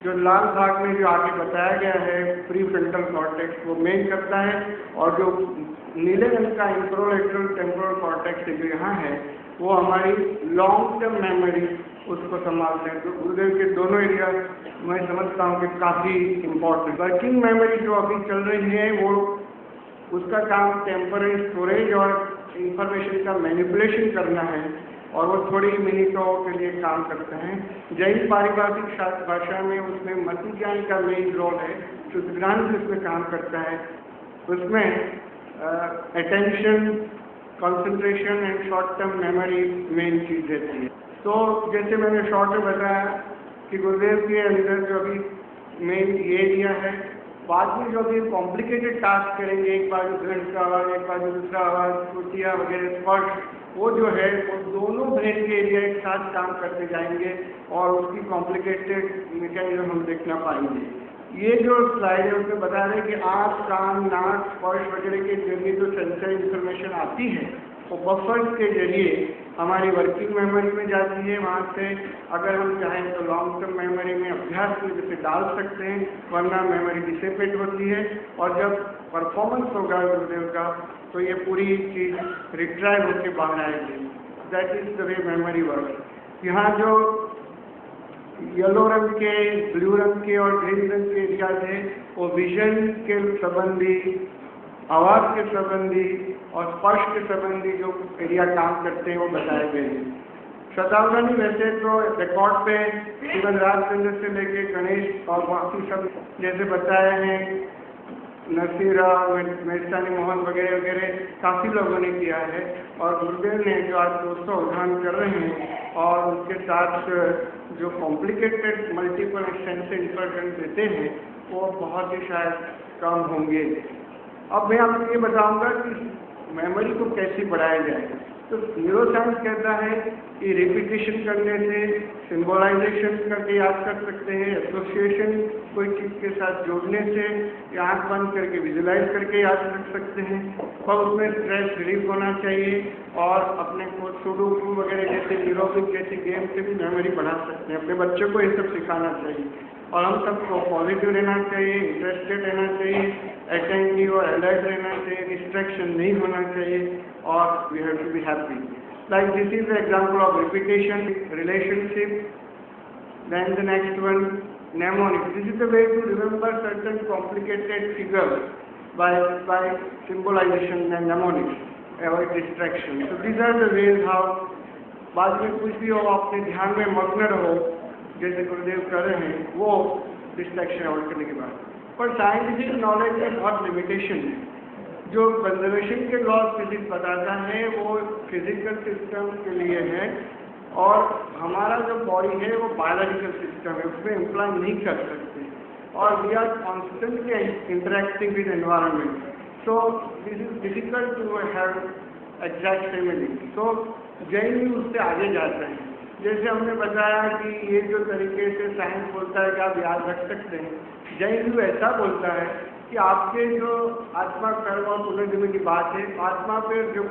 जो लाल भाग में जो आगे बताया गया है प्री फ्रंटल कॉर्टेक्स वो मेन करता है, और जो नीले रंग का इंफ्रालेटरल टेम्पोरल कॉर्टेक्स जो यहाँ है वो हमारी लॉन्ग टर्म मेमोरी उसको संभालते हैं। तो गुरुदेव के दोनों एरिया मैं समझता हूँ कि काफ़ी इम्पोर्टेंट। वर्किंग मेमोरी जो अभी चल रही है वो उसका काम टेम्पररी स्टोरेज और इंफॉर्मेशन का मैनिपुलेशन करना है, और वो थोड़ी ही मिनटों के लिए काम करते हैं। जैन पारिभाषिक भाषा में उसमें मति ज्ञान का मेन रोल है, शुद्ध ज्ञान से उसमें काम करता है। उसमें attention, concentration and short term memory main चीज़ रहती है। तो जैसे मैंने शॉर्ट में बताया कि गुरुदेव के अंदर जो अभी मेन ये एरिया है, बाद में जो भी कॉम्प्लिकेटेड टास्क करेंगे, एक बाजू घंट का आवाज़, एक बाजू दूसरा आवाज़, कुटिया वगैरह स्पर्श, वो जो है वो दोनों ब्रेन के एरिया एक साथ काम करते जाएंगे और उसकी कॉम्प्लिकेटेड मैकेनिज्म हम देख ना पाएंगे। ये जो स्लाइड है उसमें बता रहे हैं कि आँख, कान, नाक, स्पर्श वगैरह के जरिए जो सेंसरी इंफॉर्मेशन आती है वो बफर्स के जरिए हमारी वर्किंग मेमोरी में जाती है। वहाँ से अगर हम चाहें तो लॉन्ग टर्म मेमोरी में अभ्यास की वजह से डाल सकते हैं, वरना मेमोरी डिसिपेट होती है, और जब परफॉर्मेंस होगा गुरुदेव का तो ये पूरी चीज़ रिट्राइव होकर बाहर आएगी। That is the way memory work. यहाँ जो येलो रंग के, ब्लू रंग के और ग्रीन रंग के एरियाज है वो विजन के संबंधी, आवाज़ के संबंधी और स्पर्श के संबंधी जो एरिया काम करते हैं वो बताए गए हैं। शतावधानी वैसे तो रिकॉर्ड पे श्रीमद राजचंद्र से लेके गणेश और बाकी सब जैसे बताए हैं, नरसिंह मेहसानी मोहन वगैरह वगैरह काफ़ी लोगों ने किया है, और गुरुदेव ने जो आज 200 उद्धान कर रहे हैं और उसके साथ जो कॉम्प्लिकेटेड मल्टीपल सेंस इंफॉर्मेशन देते हैं वो बहुत ही शायद कम होंगे। अब मैं आपको ये बताऊंगा कि मेमोरी को कैसे बढ़ाया जाए। तो न्यूरोसाइंस कहता है कि रिपीटिशन करने से, सिंबलाइजेशन करके याद कर सकते हैं, एसोसिएशन कोई चीज़ के साथ जोड़ने से, या आँख बंद करके विजुलाइज करके याद कर सकते हैं, और उसमें स्ट्रेस रिलीफ होना चाहिए, और अपने को सुडोकू वगैरह जैसे न्यूरोबिक जैसे गेम से भी मेमोरी बढ़ा सकते हैं। अपने बच्चों को ये सब सिखाना चाहिए, और हम सबको पॉजिटिव रहना चाहिए, इंटरेस्टेड रहना चाहिए, अटेंटिव और अलर्ट रहना चाहिए, डिस्ट्रैक्शन नहीं होना चाहिए, और we have to be happy. Like this is the example of repetition, relationship. Then the next one, mnemonics. This is the way to remember certain complicated figures by symbolization and mnemonics. Avoid distraction. So these are the ways how बाद में कुछ भी हो अपने ध्यान में मग्न रहो, जैसे गुरुदेव कर रहे हैं, वो डिस्ट्रैक्शन अवॉइड करने के बाद। पर साइंटिफिक नॉलेज में बहुत लिमिटेशन है। जो कंजर्वेशन के लॉ फिजिक्स बताता है वो फिजिकल सिस्टम के लिए है, और हमारा जो बॉडी है वो बायोलॉजिकल सिस्टम है, उसमें इम्प्लाई नहीं कर सकते, और we are constantly interacting with environment. So this is difficult to have exact similarity. So Jain भी उससे आगे जाते हैं। जैसे हमने बताया कि ये जो तरीके से साइंस बोलता है कि आप याद रख सकते हैं, जैन भी ऐसा बोलता है कि आपके जो आत्मा, कर्म और पुनर्जन्म की बात है, आत्मा पे जो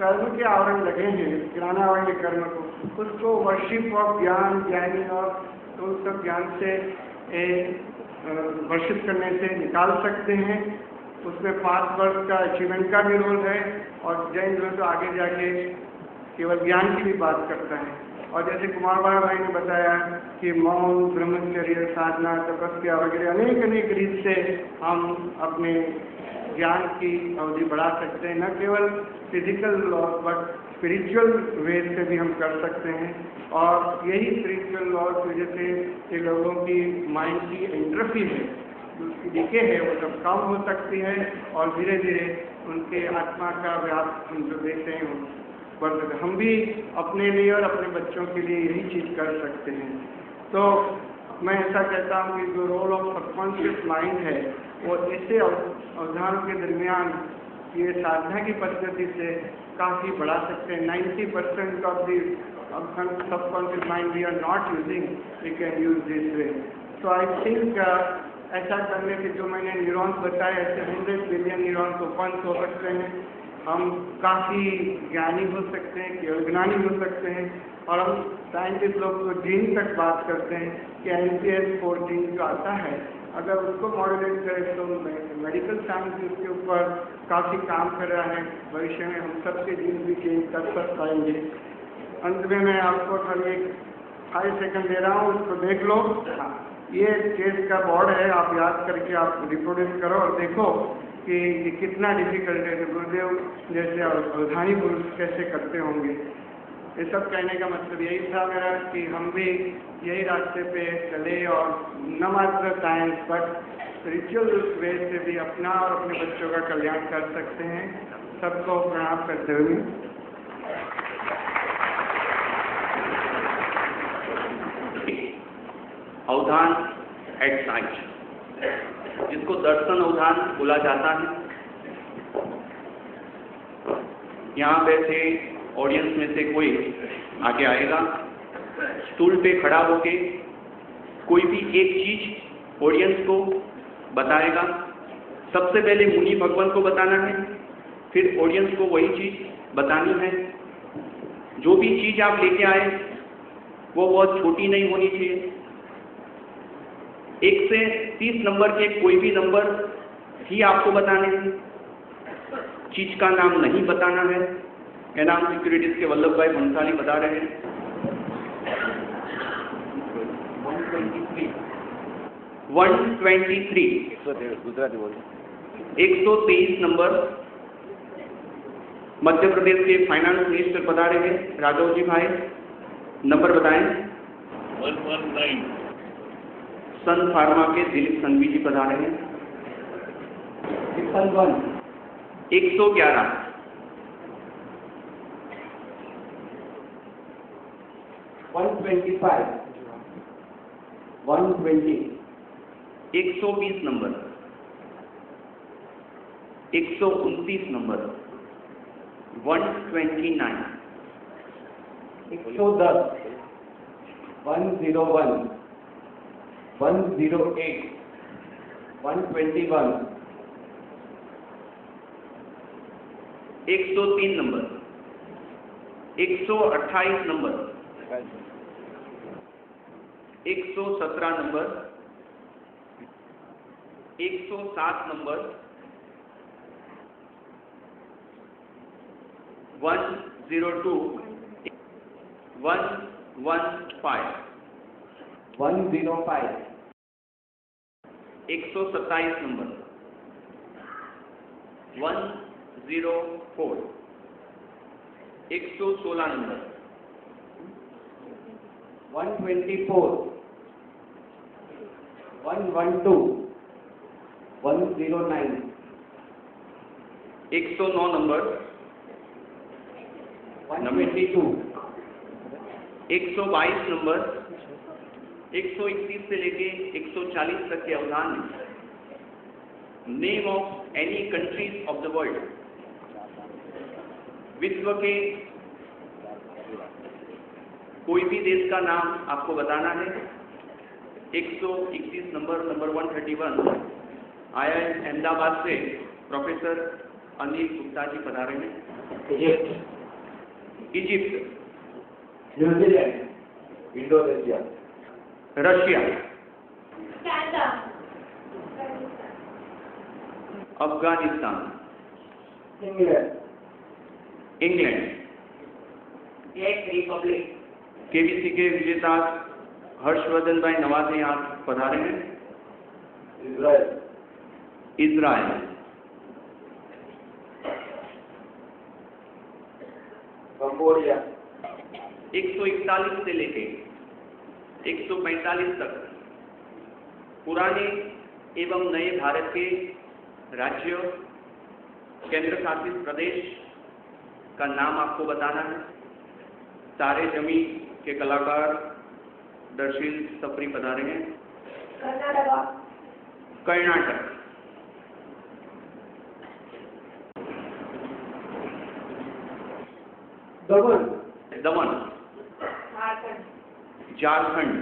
कर्म के आवरण लगे हैं, गिराना वाले कर्म को, उसको वर्शिप ऑफ ज्ञान, ज्ञानी और तो सब ज्ञान से वर्शिप करने से निकाल सकते हैं। उसमें 5 वर्ष का अचीवमेंट का भी रोल है, और जैन जो तो आगे जाके केवल ज्ञान की भी बात करता है। और जैसे कुमार बाबा भाई ने बताया कि मौन, ब्रह्मचर्य, साधना, तपस्या वगैरह अनेक अनेक रीत से हम अपने ज्ञान की अवधि बढ़ा सकते हैं। न केवल physical laws but spiritual way से भी हम कर सकते हैं, और यही स्पिरिचुअल लॉज की वजह से ये लोगों की माइंड की एंट्रोफी है, जो उसकी डीके है, वो सब कम हो सकती है, और धीरे धीरे उनके आत्मा का व्याप हम जो देखते हैं बढ़ सकते। हम भी अपने लिए और अपने बच्चों के लिए यही चीज़ कर सकते हैं। तो मैं ऐसा कहता हूँ कि जो रोल ऑफ सबकॉन्शियस माइंड है वो ऐसे अवधान के दरमियान ये साधना की पद्धति से काफ़ी बढ़ा सकते हैं। 90% of the subconscious mind we are not using, we can use this way. So I think ऐसा करने से जो मैंने न्यूरॉन्स बताए, ऐसे 100 बिलियन न्यूरॉन्स ओपन हो सकते हैं, हम काफ़ी ज्ञानी हो सकते हैं, केवल ज्ञानी हो सकते हैं। और हम साइंटिस्ट लोग तो जीन तक बात करते हैं कि NPS4 जीन जो आता है, अगर उसको मॉड्यूलेट करें तो मेडिकल साइंस उसके ऊपर काफ़ी काम कर रहा है। भविष्य में हम सबके जीन भी चेंज कर पाएंगे। अंत में मैं आपको खाली एक 5 सेकंड दे रहा हूँ, उसको देख लो। हाँ, ये चेस का बोर्ड है, आप याद करके आप रिप्रोड्यूस करो और देखो कि ये कितना डिफिकल्ट है। गुरुदेव जैसे अवधानी पुरुष कैसे करते होंगे। ये सब कहने का मतलब यही था मेरा कि हम भी यही रास्ते पे चले और न मात्र साइंस बट स्पिरिचुअल वे से भी अपना और अपने बच्चों का कल्याण कर सकते हैं। सबको प्रणाम करते हुए अवधान एट साइट, जिसको दर्शन अवधान बोला जाता है। यहाँ बैठे ऑडियंस में से कोई आगे आएगा, स्टूल पे खड़ा होके कोई भी एक चीज ऑडियंस को बताएगा। सबसे पहले मुनि भगवान को बताना है, फिर ऑडियंस को वही चीज बतानी है। जो भी चीज आप लेके आए वो बहुत छोटी नहीं होनी चाहिए। 1 से 30 नंबर के कोई भी नंबर ही आपको बताने हैं, चीज का नाम नहीं बताना है। एनाम सिक्योरिटीज के वल्लभ भाई भंसाली बता रहे हैं। 123 नंबर मध्य प्रदेश के फाइनेंस मिनिस्टर बता रहे हैं, राघव जी भाई नंबर बताएं। 119 सन फार्मा के दिलीप संघवी जी बता रहे हैं। 111 125 120 120 number 129 number 129 110 101 108 121 103 number 128 number 117 number 107 number 102 115 105 127 number 104 116 number 124 112 109 109 number 122 122 number 131 से लेके 140 तक के अवधान में name of any countries of the world, विश्व के कोई भी देश का नाम आपको बताना है। 131 नंबर 131 IIM अहमदाबाद से प्रोफेसर अनिल गुप्ता जी बता रहे हैं। Egypt, New Zealand, Indonesia, Russia, Canada, Afghanistan, England, England, चेक रिपब्लिक, केबीसी के विजेता हर्षवर्धन भाई नवाजे यहाँ पधारे हैं। इजराइल, इजराइल, कंबोडिया, 141 से लेके 145 तक पुराने एवं नए भारत के राज्य केंद्र शासित प्रदेश का नाम आपको बताना है। तारे जमी के कलाकार दर्शील सफरी पधारे हैं। कर्नाटक, कर्नाटक, दमन, दमन, Jharkhand, Jharkhand,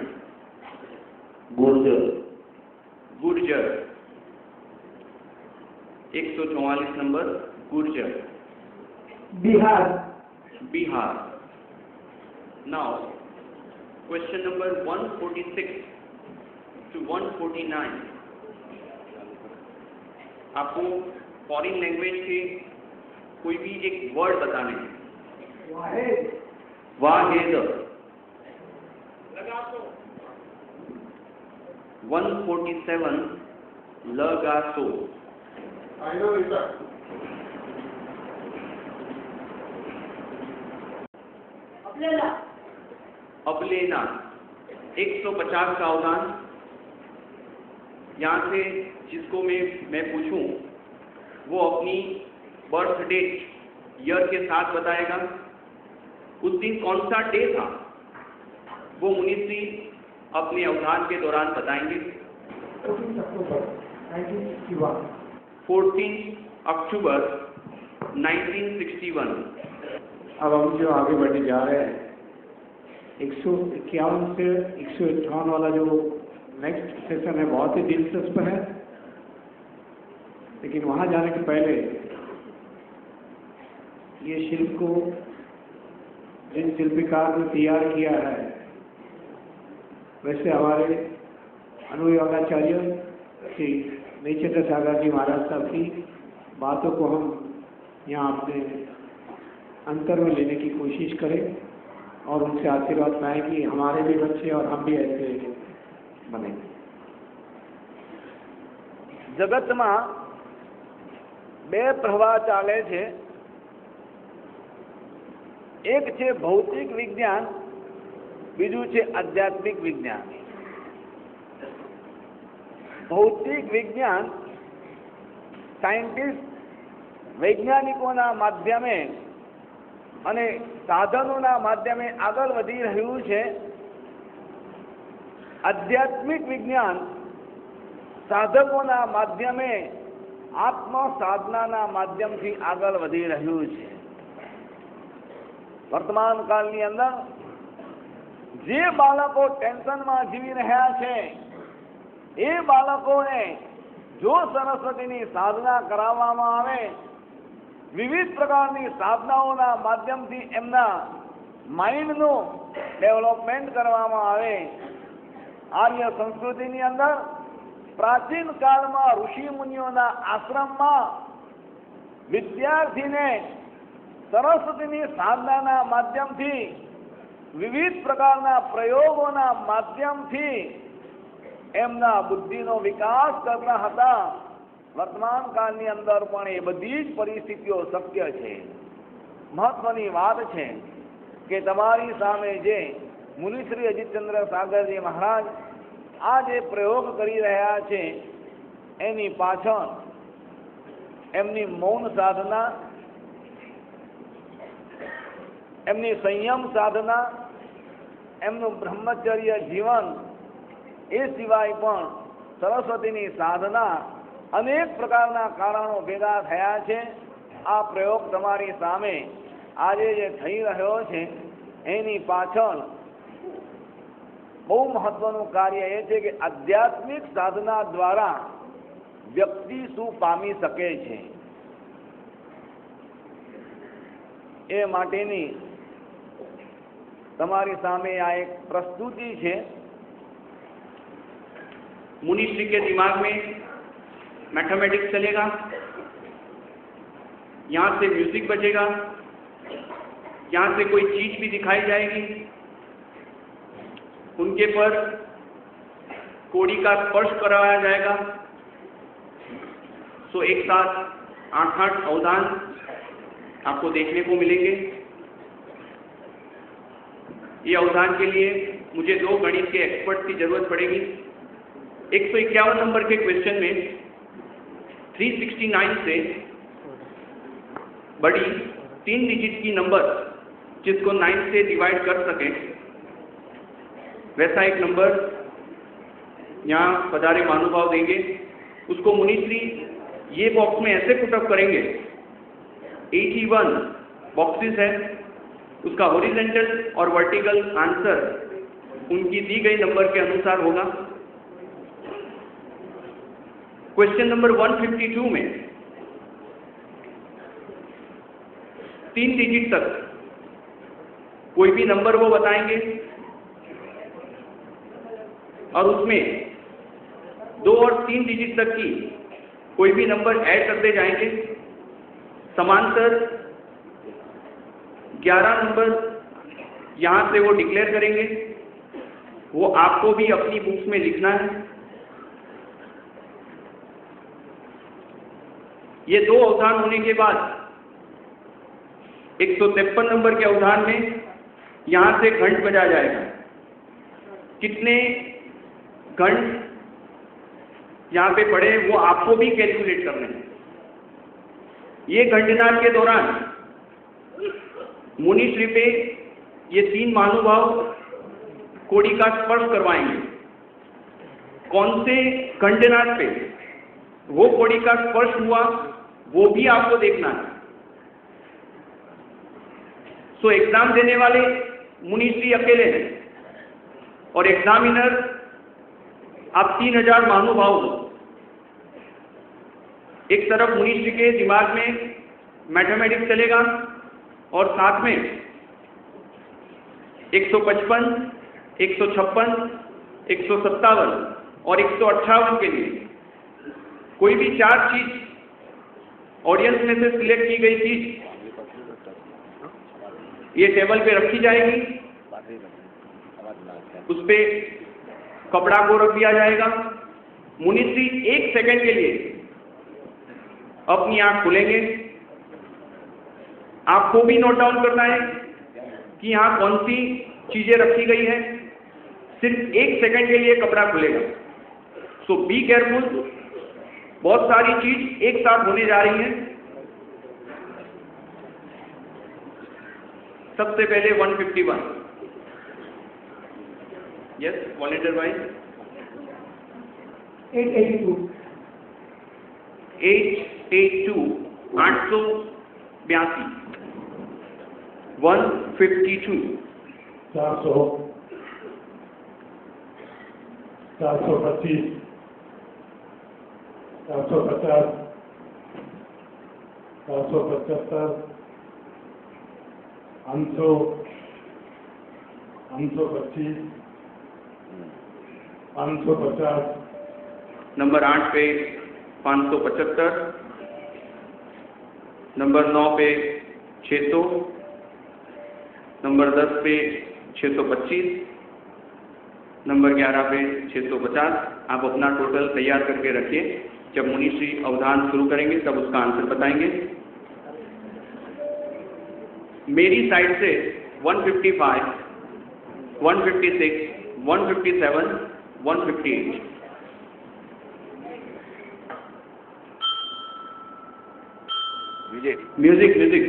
Gurjar, Gurjar, 144 number Gurjar, Bihar. Bihar. Now, question number 146 to 149. आपको फॉरेन लैंग्वेज के कोई भी एक वर्ड बताने हैं। वाहिद। 147 लगासो। अबलेना। 150 का अवदान। यहाँ से जिसको मैं पूछूं वो अपनी बर्थ डेट ईयर के साथ बताएगा। उस दिन कौन सा डे था वो मुनिश्री अपने अवधान के दौरान बताएंगे। 14 अक्टूबर 1961। अब हम जो आगे बढ़ने जा रहे हैं 151 से 158 वाला जो नेक्स्ट सेशन है बहुत ही दिलचस्प है, लेकिन वहाँ जाने के पहले ये शिल्प को जिन शिल्पकार ने तैयार किया है वैसे हमारे अनुयोगाचार्य श्री नीलचंद्र सागर जी महाराज साहब की बातों को हम यहाँ अपने अंतर में लेने की कोशिश करें और उनसे आशीर्वाद पाएं कि हमारे भी बच्चे और हम भी ऐसे बने। जगत में बे प्रवाह चाले छे, एक छे भौतिक विज्ञान, बीजू छे आध्यात्मिक विज्ञान। भौतिक विज्ञान साइंटिस्ट वैज्ञानिकोना माध्यमे अने साधनोना माध्यमे आगळ वधी रह्युं छे। आध्यात्मिक विज्ञान साधकोना माध्यमे आत्म साधनाना माध्यमथी आगळ वधी रह्युं छे। वर्तमान कालनी अंदर जे बाळको टेन्शन में जीवी रह्या छे ए बाळकोने जो सरस्वतीनी साधना कराववामां आवे, विविध प्रकारनी साधनाओना माध्यमथी एमना माइंडनो डेवलपमेंट करवामां आवे। आर्य संस्कृतिनी अंदर प्राचीन काल में ऋषि मुनिओना आश्रम में विद्यार्थी ने सरस्वतीनी साधनाना माध्यमथी विविध प्रकारना प्रयोगोना माध्यमथी एमना बुद्धिनो विकास करता हता। वर्तमान कालनी अंदर पण ए बधी ज परिस्थितिओ शक्य छे। महत्वनी वात छे के तमारी सामे जे मुनिश्री अजितचंद्र सागरजी महाराज आ जे प्रयोग करी रह्या छे एनी पाछळ एमनी मौन साधना, एमनी संयम साधना, एमनु ब्रह्मचर्य जीवन ए सिवाय पण सरस्वतीनी साधना अनेक प्रकारना कारणों भेगा थया छे। आ प्रयोग तमारी सामे आजे जे थई रह्यो छे एनी पाछळ बहु महत्वनुं कार्य ए छे के आध्यात्मिक साधना द्वारा व्यक्ति शुं पामी सके छे। ए माटेनी तमारी सामे आ एक प्रस्तुति छे। मुनिश्री के दिमाग में मैथमेटिक्स चलेगा, यहाँ से म्यूजिक बजेगा, यहाँ से कोई चीज भी दिखाई जाएगी, उनके पर कोड़ी का स्पर्श कराया जाएगा। सो एक साथ 8 अवदान आपको देखने को मिलेंगे। ये अवदान के लिए मुझे 2 गणित के एक्सपर्ट की जरूरत पड़ेगी। 151 नंबर के क्वेश्चन में 369 से बड़ी 3 डिजिट की नंबर जिसको 9 से डिवाइड कर सके वैसा एक नंबर यहाँ पधारे महानुभाव देंगे। उसको मुनिश्री ये बॉक्स में ऐसे पुटअप करेंगे। 81 बॉक्सेस है, उसका हॉरिजॉन्टल और वर्टिकल आंसर उनकी दी गई नंबर के अनुसार होगा। क्वेश्चन नंबर 152 में 3 डिजिट तक कोई भी नंबर वो बताएंगे और उसमें 2 और 3 डिजिट तक की कोई भी नंबर ऐड करते जाएंगे। समांतर 11 नंबर यहाँ से वो डिक्लेयर करेंगे, वो आपको भी अपनी बुक्स में लिखना है। ये 2 अवधान होने के बाद 153 नंबर के अवधान में यहाँ से घंट बजा जाएगा। कितने घंट यहाँ पे पड़े वो आपको भी कैलकुलेट करने हैं। ये घंटनाद के दौरान मुनिश्री पे ये 3 महानुभाव कोड़ी का स्पर्श करवाएंगे। कौन से घंटनाद पे वो कोड़ी का स्पर्श हुआ वो भी आपको देखना है। सो एग्जाम देने वाले मुनिश्री अकेले हैं और एग्जामिनर आप 3000 महानुभाव हो। एक तरफ मुनिश्री के दिमाग में मैथमेटिक्स चलेगा और साथ में 155, 156, 157 और 158 के लिए कोई भी 4 चीज ऑडियंस में से सिलेक्ट की गई चीज ये टेबल पे रखी जाएगी। उस पे कपड़ा को रख दिया जाएगा। मुनिश्री 1 सेकंड के लिए अपनी आंख खोलेंगे। आपको भी नोट डाउन करना है कि यहाँ कौन सी चीजें रखी गई है। सिर्फ 1 सेकंड के लिए कपड़ा खुलेगा। सो बी केयरफुल, बहुत सारी चीज एक साथ होने जा रही हैं। सबसे पहले 151। यस, वॉलंटियर भाई। 882 882 882 152 400 425 450 475 500 525 550 नंबर 8 पे 575, नंबर 9 पे 600, नंबर 10 पे 625, नंबर 11 पे 650। आप अपना टोटल तैयार करके रखिए। जब मुनिश्री अवधान शुरू करेंगे तब उसका आंसर बताएंगे। मेरी साइड से 155, 156, 157, 158। Music music.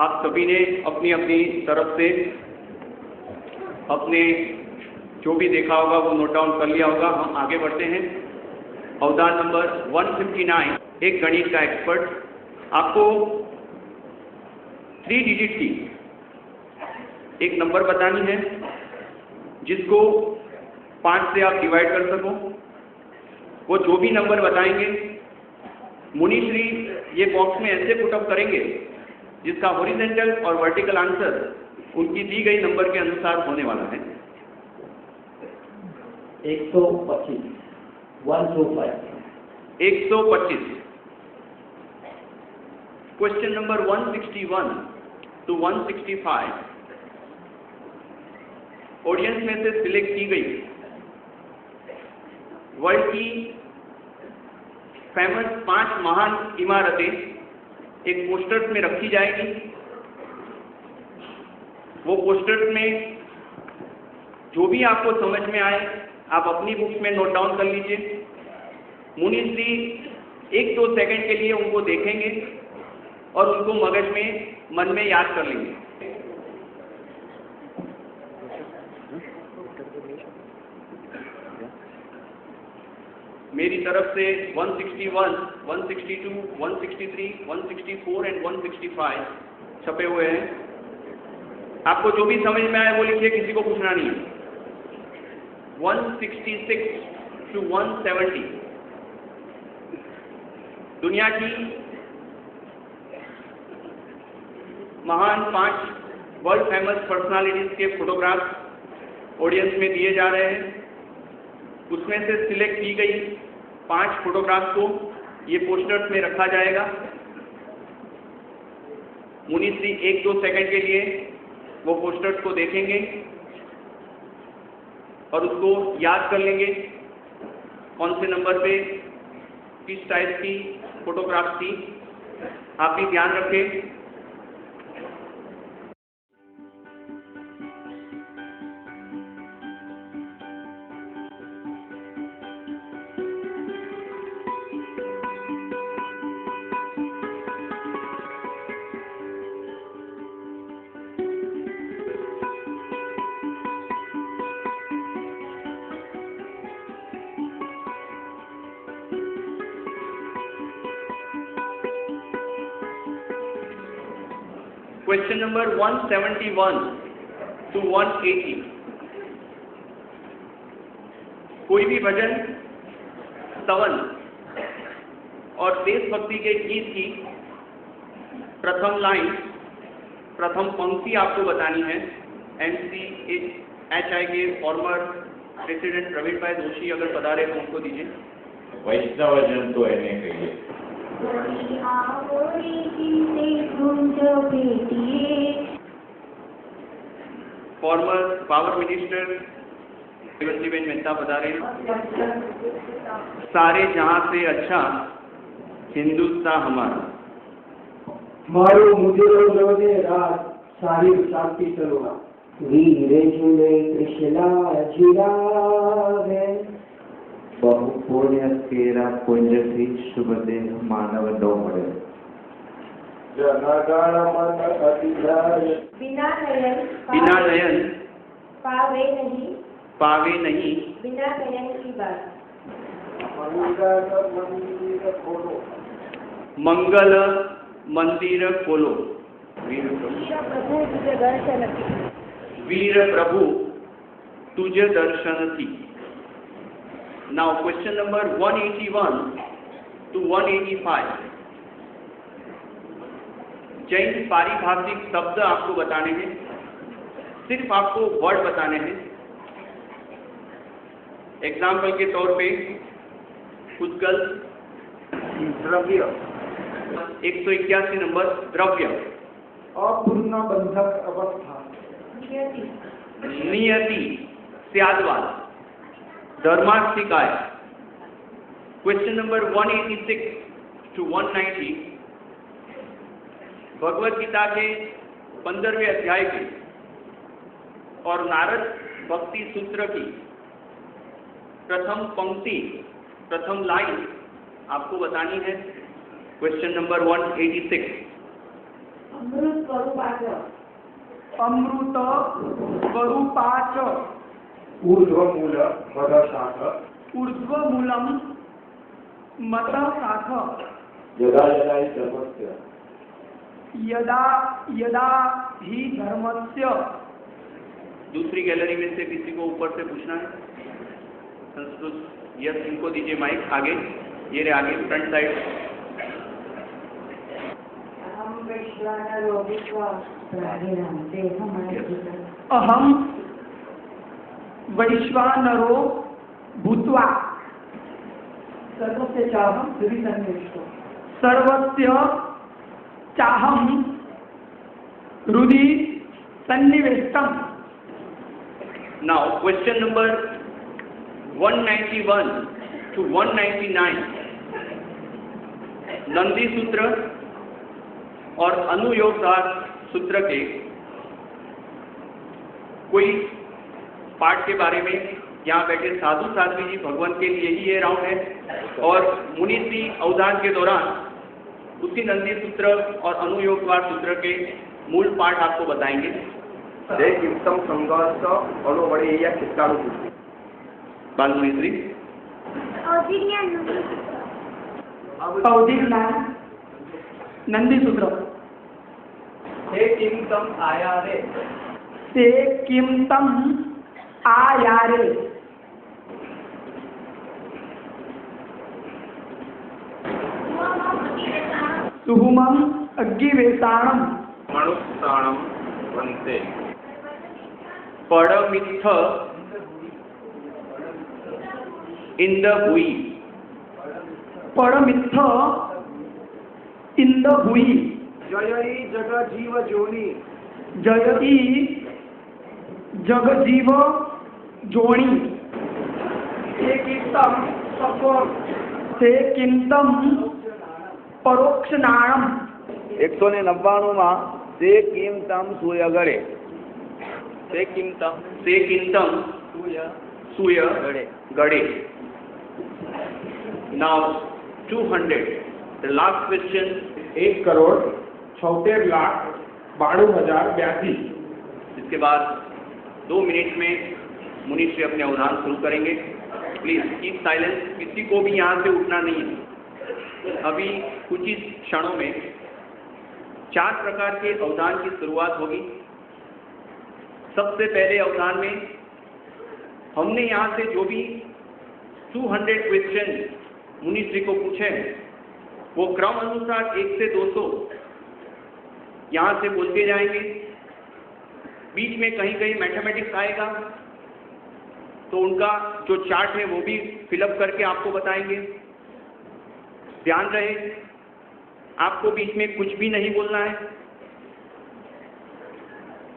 आप सभी ने अपनी अपनी तरफ से अपने जो भी देखा होगा वो नोट डाउन कर लिया होगा। हम आगे बढ़ते हैं। अवधान नंबर 159, एक गणित का एक्सपर्ट। आपको 3 डिजिट की एक नंबर बतानी है जिसको 5 से आप डिवाइड कर सको। वो जो भी नंबर बताएंगे मुनिश्री ये बॉक्स में ऐसे पुटअप करेंगे जिसका हॉरिजॉन्टल और वर्टिकल आंसर उनकी दी गई नंबर के अनुसार होने वाला है। 125 125 125। क्वेश्चन नंबर 161 to 165 ऑडियंस में से सिलेक्ट की गई वर्ल्ड की फेमस 5 महान इमारतें एक पोस्टर्स में रखी जाएगी। वो पोस्टर्स में जो भी आपको समझ में आए आप अपनी बुक्स में नोट डाउन कर लीजिए। मुनीष जी 1-2 सेकंड के लिए उनको देखेंगे और उनको मगज में मन में याद कर लेंगे। मेरी तरफ से 161, 162, 163, 164 एंड 165 छपे हुए हैं। आपको जो भी समझ में आए वो लिखिए, किसी को पूछना नहीं है। 166 to 170 दुनिया की महान 5 वर्ल्ड फेमस पर्सनालिटीज के फोटोग्राफ ऑडियंस में दिए जा रहे हैं। उसमें से सिलेक्ट की गई 5 फोटोग्राफ को ये पोस्टर्स में रखा जाएगा। मुनीष जी 1-2 सेकंड के लिए वो पोस्टर्स को देखेंगे और उसको याद कर लेंगे कौन से नंबर पे किस टाइप की फोटोग्राफ थी। आप भी ध्यान रखें। क्वेश्चन नंबर 171 to 180 कोई भी भजन, स्तवन और देशभक्ति के गीत की प्रथम लाइन, प्रथम पंक्ति आपको बतानी है। NCHI के फॉर्मर प्रेसिडेंट प्रवीण भाई जोशी अगर पधारे तो उनको दीजिए। वैष्णवजन तो એને કહીએ। फॉर्मर पावर मिनिस्टर देवंतीबेन मेहता पधारे। सारे जहां से अच्छा हिंदुस्तान हमारा। मारो मुझे रोने रात सारी शांति चलोगा। वीर झूले कृष्णा झुलावे बहु पुण्य केरा पुण्यથી શુભ દેહ માનવ નો મળે। जनगण मन अधिराय बिना नयन बिना नयन पावे नहीं बिना नयन की बात। मंगल मंदिर खोलो। वीर प्रभु तुझे दर्शन की। वीर प्रभु तुझे दर्शन थी। Now question number 181 to 185 Jain पारिभाषिक शब्द आपको बताने हैं। सिर्फ आपको वर्ड बताने हैं। एग्जाम्पल के तौर पे उत्कल द्रव्य, 181 नंबर द्रव्य, अपूर्ण बंधक अवस्था, नियति स्यादवाद, धर्मास्तिकाय। Question number 186 to 190 Bhagavad Gita के 15वें अध्याय की और नारद भक्ति सूत्र की प्रथम पंक्ति, प्रथम लाइन आपको बतानी है। क्वेश्चन नंबर 186 अमृत स्वरूपाच ऊर्ध्वमूल मदशाख, ऊर्ध्वमूलम मतशाख, यदा यदा हि धर्मस्य यदा यदा ही धर्मस्य। दूसरी गैलरी में से किसी को ऊपर से पूछना है? संस्कृत, यस, इनको दीजिए माइक। आगे, ये रहे आगे फ्रंट साइड। अहम वैश्वानरो विश्वा प्राणिनां अहम वैश्वानरो भूत्वा सर्वस्य चाहं हृदि सन्निविष्टो सर्वस्य चाहं हृदि सन्निवेष्टम। Now, question number 191 to 199, Nandi सूत्र और अनुयोगसार सूत्र के कोई पाठ के बारे में यहाँ बैठे साधु साध्वी जी भगवान के लिए ही ये राउंड है, और मुनिश्री अवधान के दौरान उसी नंदी सूत्र और अनुयोगसार सूत्र के मूल पाठ आपको बताएंगे। उत्तम संघर्ष अनुवड़ीय चित्तानु बाल मुनिश्री अवधिज्ञान नंदी सूत्र हे किम तम आया रे से किम तम आयारे सुहुमम अग्गिवेशाणम मनुष्याणम वंते पड़मित्थ इंद हुई परमित्थ इंद हुई जयई जग जीव जोनी जयती जग जीव जोणी हे कीर्तम से किंतम परोक्षनाणम 199 માં તે કિંમતમ સૂય ગળે से किंतम सूय गड़े। Now 200, the last question, 1,76,92,082। इसके बाद 2 मिनट में मुनिश्री अपने अवधान शुरू करेंगे। प्लीज कीप साइलेंस, किसी को भी यहाँ से उठना नहीं है। अभी कुछ ही क्षणों में 4 प्रकार के अवधान की शुरुआत होगी। सबसे पहले अवधान में हमने यहाँ से जो भी 200 क्वेश्चन मुनिश्री को पूछे हैं, वो क्रम अनुसार 1 से 200 यहाँ से बोलते जाएंगे। बीच में कहीं कहीं मैथमेटिक्स आएगा, तो उनका जो चार्ट है वो भी फिलअप करके आपको बताएंगे। ध्यान रहे, आपको बीच में कुछ भी नहीं बोलना है,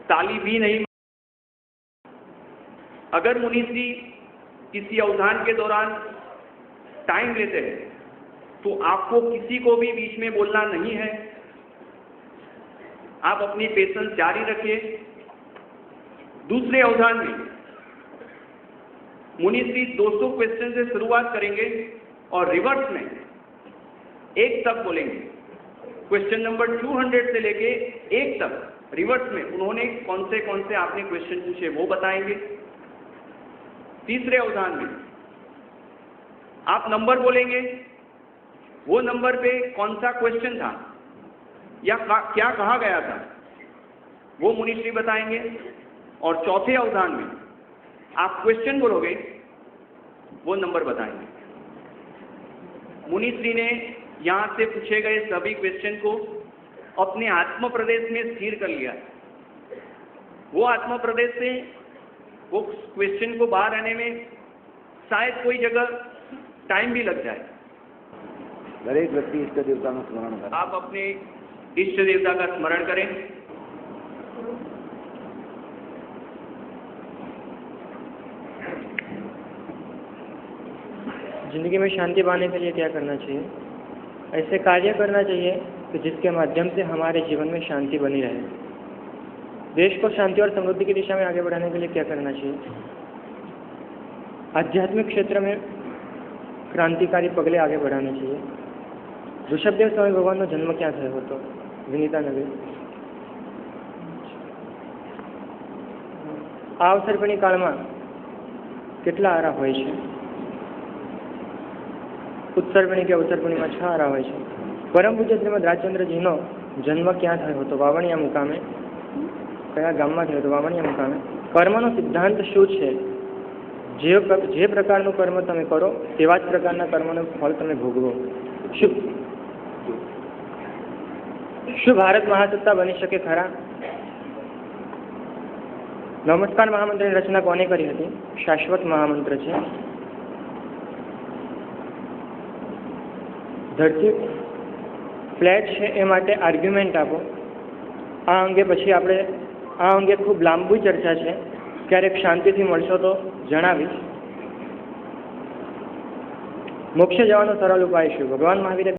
ताली भी नहीं। अगर मुनिश्री किसी अवधान के दौरान टाइम लेते हैं तो आपको किसी को भी बीच में बोलना नहीं है। आप अपनी पेशेंस जारी रखिए। दूसरे अवधान में मुनिश्री 200 क्वेश्चन से शुरुआत करेंगे और रिवर्स में 1 तक बोलेंगे। क्वेश्चन नंबर 200 से लेके 1 तक रिवर्स में उन्होंने कौन से आपने क्वेश्चन पूछे वो बताएंगे। तीसरे अवधान में आप नंबर बोलेंगे, वो नंबर पे कौन सा क्वेश्चन था या क्या कहा गया था वो मुनिश्री बताएंगे। और चौथे अवधान में आप क्वेश्चन बोलोगे, वो नंबर बताएंगे। मुनिश्री ने यहाँ से पूछे गए सभी क्वेश्चन को अपने आत्म प्रदेश में स्थिर कर लिया। वो आत्म प्रदेश से वो क्वेश्चन को बाहर आने में शायद कोई जगह टाइम भी लग जाए। દરેક વ્યક્તિ ઇષ્ટ દેવતાનું સ્મરણ કરે। आप अपने इष्ट देवता का स्मरण करें। जिंदगी में शांति पाने के लिए क्या करना चाहिए? ऐसे कार्य करना चाहिए कि जिसके माध्यम से हमारे जीवन में शांति बनी रहे। देश को शांति और समृद्धि की दिशा में आगे बढ़ाने के लिए क्या करना चाहिए? आध्यात्मिक क्षेत्र में क्रांतिकारी पगले आगे बढ़ाने चाहिए। ऋषभदेव स्वामी भगवान નો જન્મ ક્યાં થયો હતો? વિનીતા નગરી। આ અવસરપણી કાળમાં કેટલા આરા હોય છે? ઉત્સર્પણી કે અવસરપણીમાં 6 આરા હોય છે। પરમ પૂજ્ય શ્રીમદ રાજચંદ્રજીનો જન્મ ક્યાં થયો હતો? વાવણિયા મુકામે। કયા ગામમાં થયો હતો? વાવણિયા મુકામે। કર્મનો સિદ્ધાંત શું છે? જે પ્રકારનું કર્મ તમે કરો તેવા જ પ્રકારના કર્મનું ફળ તમે ભોગવો। શું ભારત મહાસત્તા બની શકે ખરા? નમસ્કાર મહામંત્રની રચના કોને કરી હતી? શાશ્વત મહામંત્ર છે. ધરતી ફ્લેટ છે એ માટે આર્ગ્યુમેન્ટ આપો. આ અંગે પછી આપણે આ અંગે ખૂબ લાંબુ ચર્ચા છે, ક્યારેક શાંતિથી મળશો તો જણાવીશ. મોક્ષે જવાનો સરળ ઉપાય શું? ભગવાન મહાવીરે